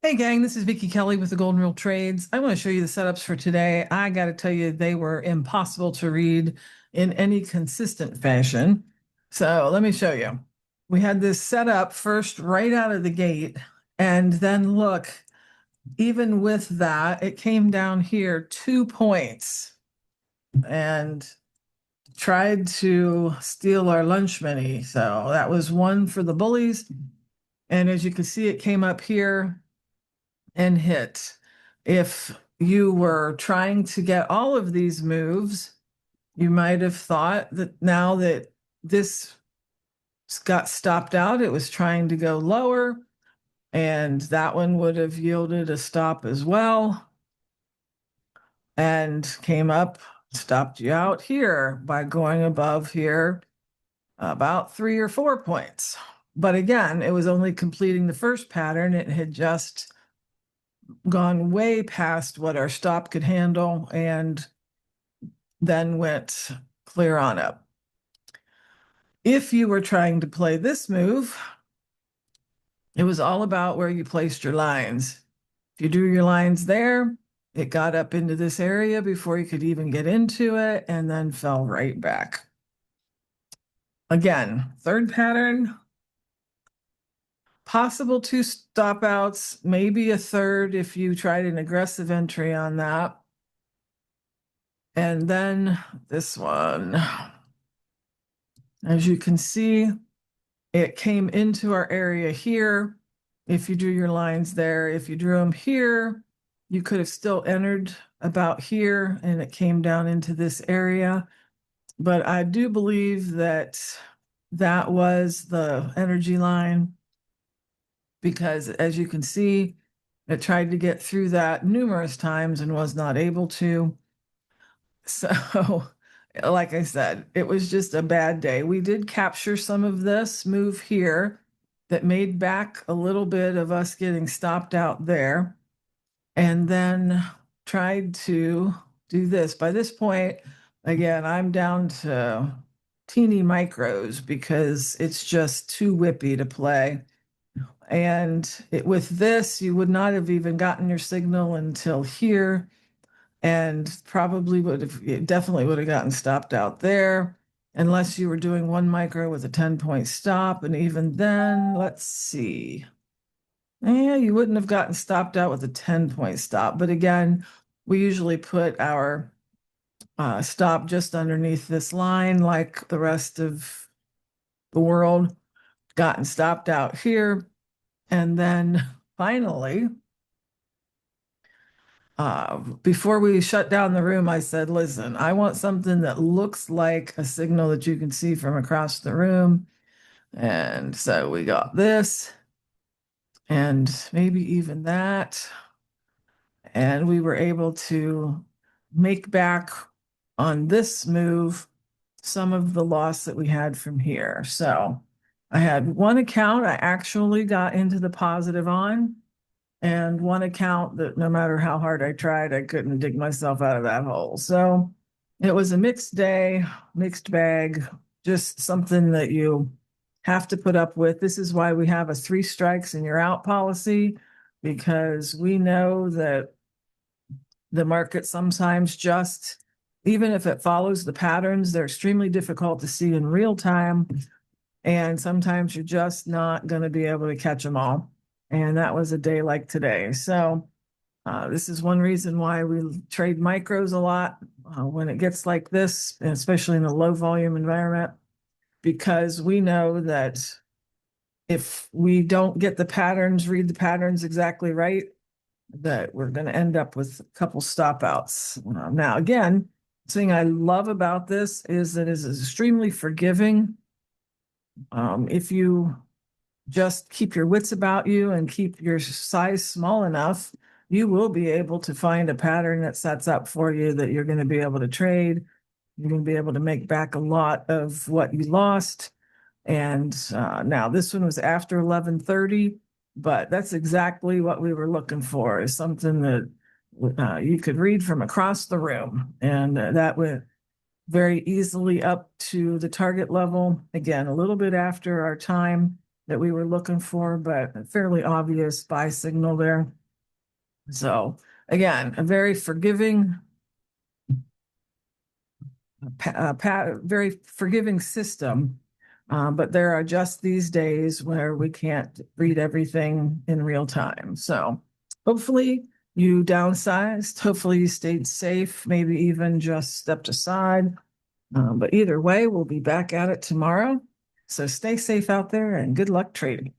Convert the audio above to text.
Hey gang, this is Vicky Kelly with the Golden Rule Trades. I want to show you the setups for today. I got to tell you, they were impossible to read in any consistent fashion. So let me show you. We had this set up first right out of the gate, and then look, even with that, it came down here 2 points and tried to steal our lunch money. So that was one for the bullies. And as you can see, it came up here and hit. If you were trying to get all of these moves, you might have thought that now that this got stopped out, it was trying to go lower, and that one would have yielded a stop as well and came up, stopped you out here by going above here about 3 or 4 points. But again, it was only completing the first pattern. It had just gone way past what our stop could handle and then went clear on up. If you were trying to play this move, it was all about where you placed your lines. If you drew your lines there, it got up into this area before you could even get into it and then fell right back. Again, third pattern, possible 2 stop outs, maybe a third if you tried an aggressive entry on that. And then this one, as you can see, it came into our area here. If you drew your lines there, if you drew them here, you could have still entered about here and it came down into this area. But I do believe that that was the energy line, because as you can see, it tried to get through that numerous times and was not able to. So, like I said, it was just a bad day. We did capture some of this move here that made back a little bit of us getting stopped out there, and then tried to do this. By this point, again, I'm down to teeny micros because it's just too whippy to play. And with this, you would not have even gotten your signal until here, and probably definitely would have gotten stopped out there unless you were doing 1 micro with a 10-point stop. And even then, let's see. Yeah, you wouldn't have gotten stopped out with a 10-point stop. But again, we usually put our stop just underneath this line like the rest of the world. Gotten stopped out here. And then finally, before we shut down the room, I said, listen, I want something that looks like a signal that you can see from across the room. And so we got this and maybe even that. And we were able to make back on this move some of the loss that we had from here. So I had one account I actually got into the positive on, and one account that no matter how hard I tried, I couldn't dig myself out of that hole. So it was a mixed day, mixed bag, just something that you have to put up with. This is why we have a 3 strikes and you're out policy, because we know that the market sometimes just, even if it follows the patterns, they're extremely difficult to see in real time. And sometimes you're just not going to be able to catch them all. And that was a day like today. So this is one reason why we trade micros a lot when it gets like this, and especially in a low volume environment, because we know that if we don't get the patterns, read the patterns exactly right, that we're going to end up with a couple stop outs. Now, again, the thing I love about this is that it is extremely forgiving. If you just keep your wits about you and keep your size small enough, you will be able to find a pattern that sets up for you that you're going to be able to trade. You're going to be able to make back a lot of what you lost. And now this one was after 11:30, but that's exactly what we were looking for, is something that you could read from across the room. And that went very easily up to the target level. Again, a little bit after our time that we were looking for, but a fairly obvious buy signal there. So again, a very forgiving, very forgiving system. But there are just these days where we can't read everything in real time. So hopefully you downsized, hopefully you stayed safe, maybe even just stepped aside. But either way, we'll be back at it tomorrow. So stay safe out there and good luck trading.